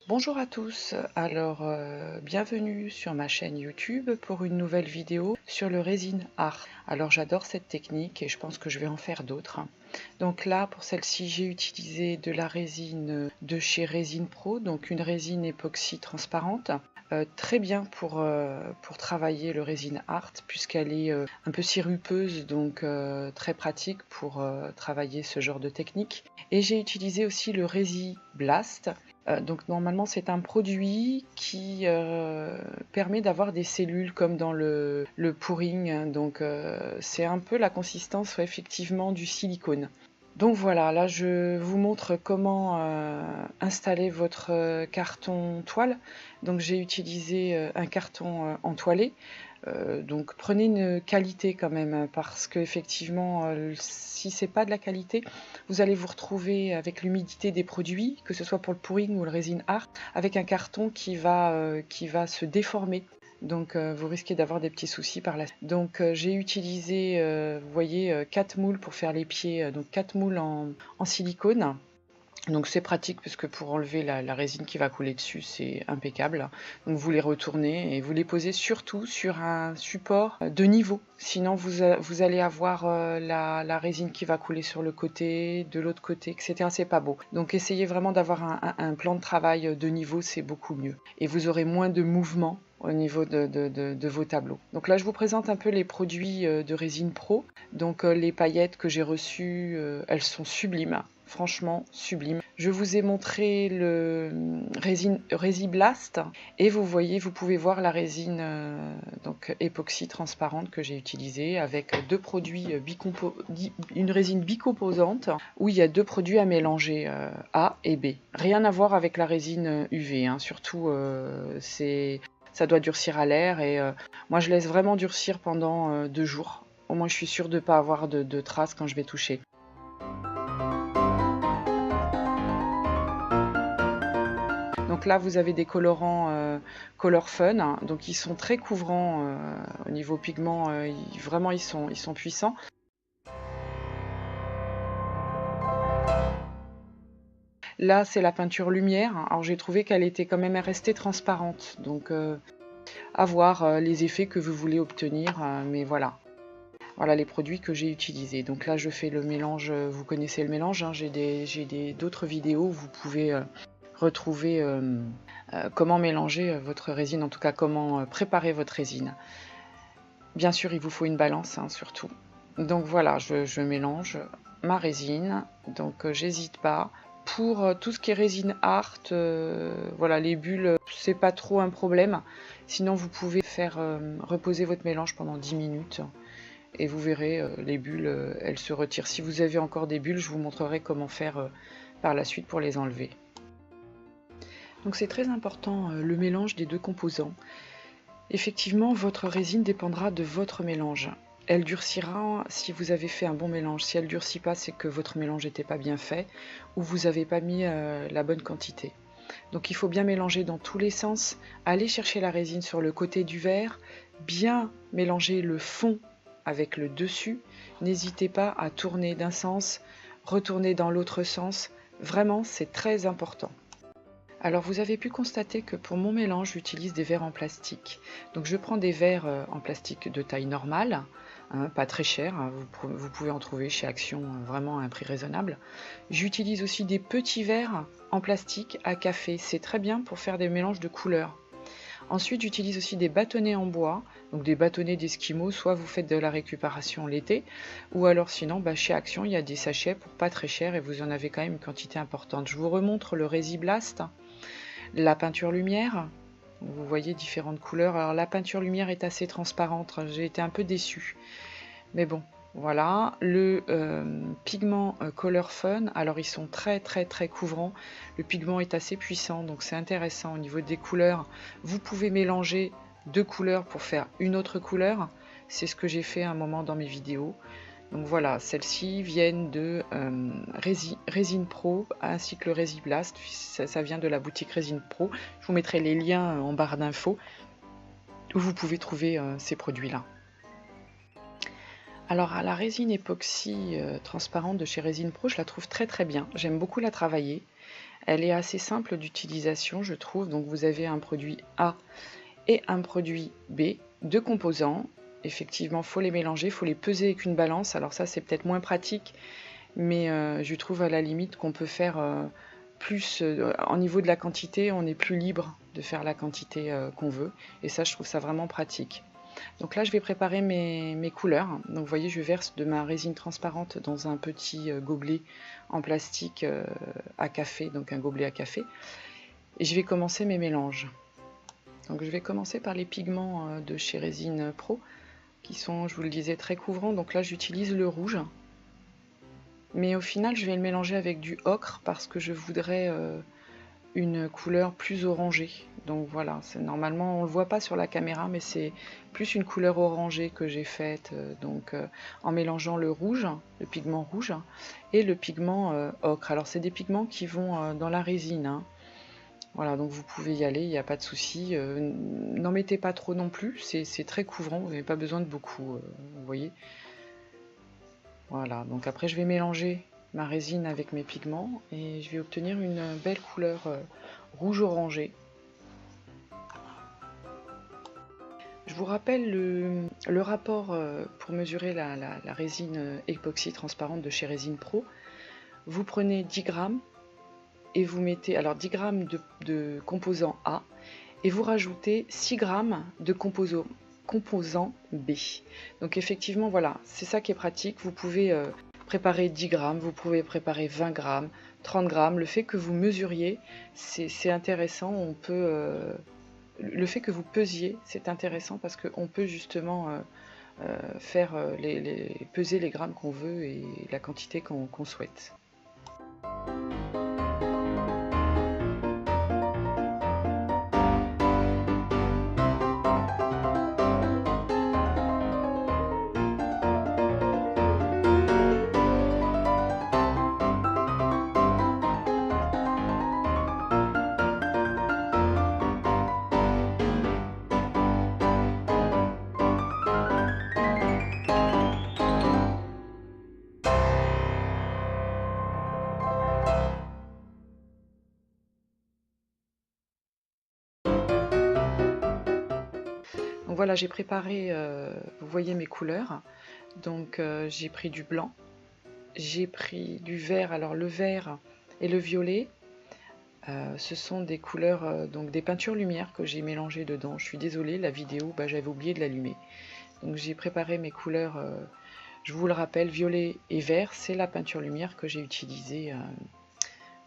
Bonjour à tous, bienvenue sur ma chaîne YouTube pour une nouvelle vidéo sur le resin art. Alors j'adore cette technique et je pense que je vais en faire d'autres. Donc là pour celle-ci j'ai utilisé de la résine de chez Resin Pro, donc une résine époxy transparente. Très bien pour travailler le resin art puisqu'elle est un peu sirupeuse, donc très pratique pour travailler ce genre de technique. Et j'ai utilisé aussi le Resi Blast. Donc normalement c'est un produit qui permet d'avoir des cellules comme dans le pouring, donc c'est un peu la consistance effectivement du silicone. Donc voilà, là je vous montre comment installer votre carton toile. Donc j'ai utilisé un carton entoilé. Donc prenez une qualité quand même, parce qu'effectivement si c'est pas de la qualité, vous allez vous retrouver avec l'humidité des produits, que ce soit pour le pouring ou le resin art, avec un carton qui va se déformer. Donc vous risquez d'avoir des petits soucis par la suite. Donc j'ai utilisé, vous voyez, 4 moules pour faire les pieds, donc 4 moules en silicone. Donc c'est pratique parce que pour enlever la résine qui va couler dessus, c'est impeccable. Donc vous les retournez et vous les posez surtout sur un support de niveau. Sinon vous allez avoir la résine qui va couler sur le côté, de l'autre côté, etc. C'est pas beau. Donc essayez vraiment d'avoir un plan de travail de niveau, c'est beaucoup mieux. Et vous aurez moins de mouvements au niveau de vos tableaux. Donc là je vous présente un peu les produits de Resin Pro. Donc les paillettes que j'ai reçues, elles sont sublimes. Franchement sublime. Je vous ai montré le Resi Blast et vous pouvez voir la résine donc époxy transparente que j'ai utilisée avec deux produits une résine bicomposante où il y a deux produits à mélanger, A et B. Rien à voir avec la résine UV, hein. Surtout ça doit durcir à l'air et moi je laisse vraiment durcir pendant 2 jours. Au moins je suis sûre de ne pas avoir de traces quand je vais toucher. Donc là, vous avez des colorants Color Fun, hein, donc ils sont très couvrants au niveau pigment, vraiment ils sont puissants. Là, c'est la peinture lumière. Alors j'ai trouvé qu'elle était quand même restée transparente, donc à voir les effets que vous voulez obtenir, mais voilà. Voilà les produits que j'ai utilisés. Donc là, je fais le mélange, vous connaissez le mélange, hein, j'ai d'autres vidéos où vous pouvez retrouver comment mélanger votre résine, en tout cas comment préparer votre résine. Bien sûr, il vous faut une balance, hein, surtout. Donc voilà, je mélange ma résine, donc j'hésite pas. Pour tout ce qui est résine art, voilà, les bulles, c'est pas trop un problème. Sinon, vous pouvez faire reposer votre mélange pendant 10 minutes et vous verrez, les bulles, elles se retirent. Si vous avez encore des bulles, je vous montrerai comment faire par la suite pour les enlever. Donc c'est très important le mélange des deux composants. Effectivement, votre résine dépendra de votre mélange. Elle durcira si vous avez fait un bon mélange. Si elle ne durcit pas, c'est que votre mélange n'était pas bien fait ou vous n'avez pas mis la bonne quantité. Donc il faut bien mélanger dans tous les sens. Aller chercher la résine sur le côté du verre, bien mélanger le fond avec le dessus. N'hésitez pas à tourner d'un sens, retourner dans l'autre sens. Vraiment, c'est très important. Alors vous avez pu constater que pour mon mélange, j'utilise des verres en plastique. Donc je prends des verres en plastique de taille normale, hein, pas très cher, hein, vous pouvez en trouver chez Action vraiment à un prix raisonnable. J'utilise aussi des petits verres en plastique à café, c'est très bien pour faire des mélanges de couleurs. Ensuite, j'utilise aussi des bâtonnets en bois, donc des bâtonnets d'Esquimaux, soit vous faites de la récupération l'été, ou alors sinon, chez Action, il y a des sachets pour pas très cher et vous en avez quand même une quantité importante. Je vous remontre le Resi Blast, la peinture lumière. Vous voyez différentes couleurs. Alors la peinture lumière est assez transparente, j'ai été un peu déçue. Mais bon, voilà. Le pigment Color Fun, alors ils sont très couvrants. Le pigment est assez puissant, donc c'est intéressant au niveau des couleurs. Vous pouvez mélanger deux couleurs pour faire une autre couleur. C'est ce que j'ai fait à un moment dans mes vidéos. Donc voilà, celles-ci viennent de Resin Pro ainsi que le Resi Blast. Ça vient de la boutique Resin Pro. Je vous mettrai les liens en barre d'infos où vous pouvez trouver ces produits-là. Alors à la résine époxy transparente de chez Resin Pro, je la trouve très bien. J'aime beaucoup la travailler. Elle est assez simple d'utilisation, je trouve. Donc vous avez un produit A et un produit B, deux composants. Effectivement, il faut les mélanger, il faut les peser avec une balance. Alors ça, c'est peut-être moins pratique, mais je trouve à la limite qu'on peut faire plus, en niveau de la quantité, on est plus libre de faire la quantité qu'on veut. Et ça, je trouve ça vraiment pratique. Donc là, je vais préparer mes couleurs. Donc vous voyez, je verse de ma résine transparente dans un petit gobelet en plastique à café, donc un gobelet à café. Et je vais commencer mes mélanges. Donc je vais commencer par les pigments de chez Résine Pro, qui sont, je vous le disais, très couvrants. Donc là, j'utilise le rouge. Mais au final, je vais le mélanger avec du ocre parce que je voudrais une couleur plus orangée. Donc voilà, normalement on ne le voit pas sur la caméra, mais c'est plus une couleur orangée que j'ai faite en mélangeant le rouge, le pigment rouge, et le pigment ocre. Alors c'est des pigments qui vont dans la résine, hein. Voilà, donc vous pouvez y aller, il n'y a pas de souci. N'en mettez pas trop non plus, c'est très couvrant, vous n'avez pas besoin de beaucoup, vous voyez. Voilà, donc après je vais mélanger ma résine avec mes pigments et je vais obtenir une belle couleur rouge orangé. Je vous rappelle le rapport pour mesurer la résine époxy transparente de chez Résine Pro. Vous prenez 10 grammes et vous mettez alors 10 grammes de composant A et vous rajoutez 6 grammes de composant B. Donc effectivement, voilà, c'est ça qui est pratique. Vous pouvez préparer 10 grammes, vous pouvez préparer 20 grammes, 30 grammes. Le fait que vous mesuriez, c'est intéressant. On peut, le fait que vous pesiez, c'est intéressant parce qu'on peut justement faire peser les grammes qu'on veut et la quantité qu'on souhaite. Donc voilà, j'ai préparé, vous voyez mes couleurs. Donc j'ai pris du blanc, j'ai pris du vert. Alors le vert et le violet, ce sont des couleurs, donc des peintures lumière que j'ai mélangées dedans. Je suis désolée, la vidéo, j'avais oublié de l'allumer. Donc j'ai préparé mes couleurs, je vous le rappelle, violet et vert, c'est la peinture lumière que j'ai utilisée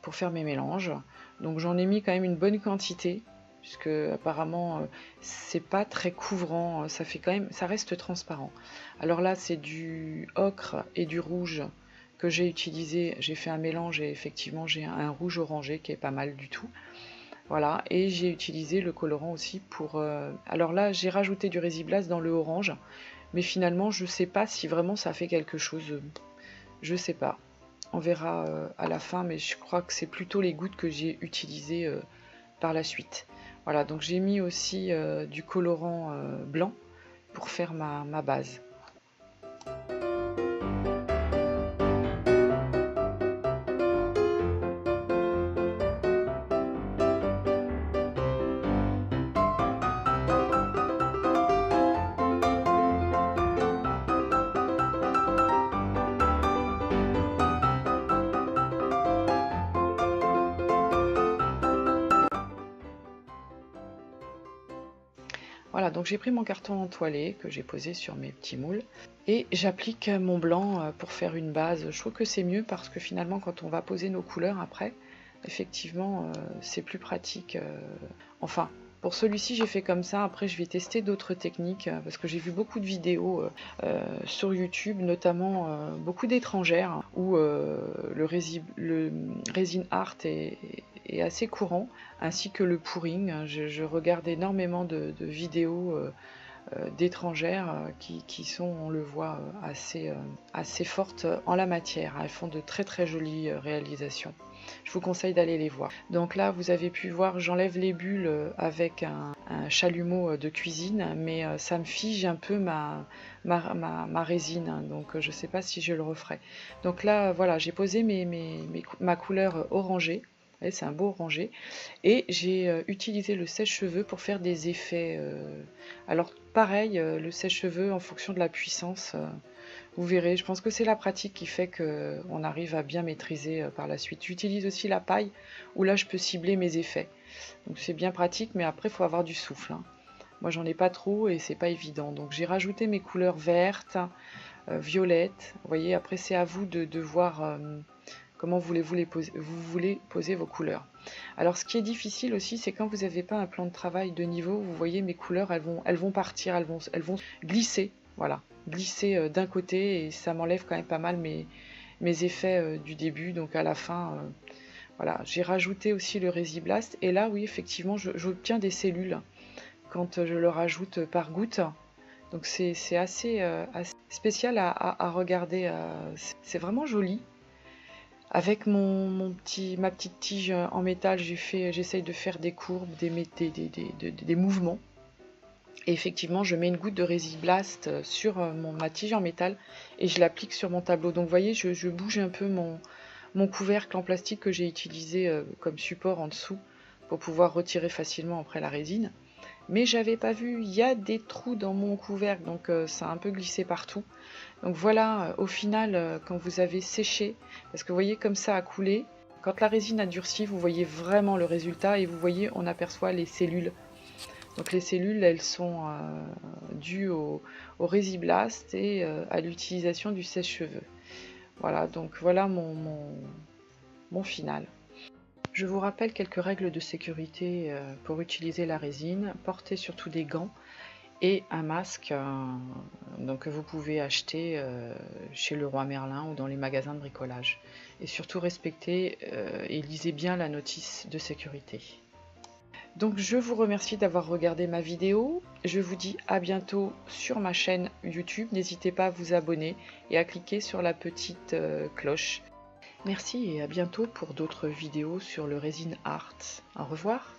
pour faire mes mélanges. Donc j'en ai mis quand même une bonne quantité, puisque apparemment c'est pas très couvrant, ça fait quand même, ça reste transparent. Alors là c'est du ocre et du rouge que j'ai utilisé, j'ai fait un mélange et effectivement j'ai un rouge orangé qui est pas mal du tout. Voilà, et j'ai utilisé le colorant aussi pour... alors là j'ai rajouté du Résiblas dans le orange, mais finalement je sais pas si vraiment ça fait quelque chose, je sais pas. On verra à la fin, mais je crois que c'est plutôt les gouttes que j'ai utilisées par la suite. Voilà, donc j'ai mis aussi du colorant blanc pour faire ma base. Voilà, donc j'ai pris mon carton entoilé que j'ai posé sur mes petits moules et j'applique mon blanc pour faire une base. Je trouve que c'est mieux parce que finalement quand on va poser nos couleurs après, effectivement c'est plus pratique. Enfin, pour celui-ci j'ai fait comme ça, après je vais tester d'autres techniques parce que j'ai vu beaucoup de vidéos sur YouTube, notamment beaucoup d'étrangères où le resin art est assez courant, ainsi que le pouring. Je regarde énormément de vidéos d'étrangères qui sont, on le voit, assez fortes en la matière. Elles font de très très jolies réalisations. Je vous conseille d'aller les voir. Donc là, vous avez pu voir, j'enlève les bulles avec un chalumeau de cuisine, mais ça me fige un peu ma résine, donc je ne sais pas si je le referai. Donc là, voilà, j'ai posé ma couleur orangée voyez, c'est un beau orangé. Et j'ai utilisé le sèche-cheveux pour faire des effets. Alors pareil, le sèche-cheveux en fonction de la puissance, vous verrez. Je pense que c'est la pratique qui fait qu'on arrive à bien maîtriser par la suite. J'utilise aussi la paille où là je peux cibler mes effets. Donc c'est bien pratique, mais après il faut avoir du souffle, hein. Moi j'en ai pas trop et c'est pas évident. Donc j'ai rajouté mes couleurs vertes, violettes. Vous voyez, après c'est à vous de voir comment vous voulez poser vos couleurs. Alors ce qui est difficile aussi, c'est quand vous n'avez pas un plan de travail de niveau, vous voyez mes couleurs, elles vont partir, elles vont glisser, voilà, glisser d'un côté et ça m'enlève quand même pas mal mes effets du début. Donc à la fin, voilà, j'ai rajouté aussi le Resiblast et là oui effectivement j'obtiens des cellules quand je le rajoute par goutte. Donc c'est assez spécial à regarder, c'est vraiment joli. Avec ma petite tige en métal, j'essaye de faire des courbes, des mouvements. Et effectivement, je mets une goutte de Resiblast sur ma tige en métal et je l'applique sur mon tableau. Donc vous voyez, je bouge un peu mon couvercle en plastique que j'ai utilisé comme support en dessous pour pouvoir retirer facilement après la résine. Mais j'avais pas vu, il y a des trous dans mon couvercle, donc ça a un peu glissé partout. Donc voilà, au final, quand vous avez séché, parce que vous voyez comme ça a coulé, quand la résine a durci, vous voyez vraiment le résultat et vous voyez, on aperçoit les cellules. Donc les cellules, elles sont dues au Resiblast et à l'utilisation du sèche-cheveux. Voilà, donc voilà mon final. Je vous rappelle quelques règles de sécurité pour utiliser la résine. Portez surtout des gants et un masque donc, que vous pouvez acheter chez Leroy Merlin ou dans les magasins de bricolage. Et surtout respectez et lisez bien la notice de sécurité. Donc je vous remercie d'avoir regardé ma vidéo. Je vous dis à bientôt sur ma chaîne YouTube. N'hésitez pas à vous abonner et à cliquer sur la petite cloche. Merci et à bientôt pour d'autres vidéos sur le resin art. Au revoir.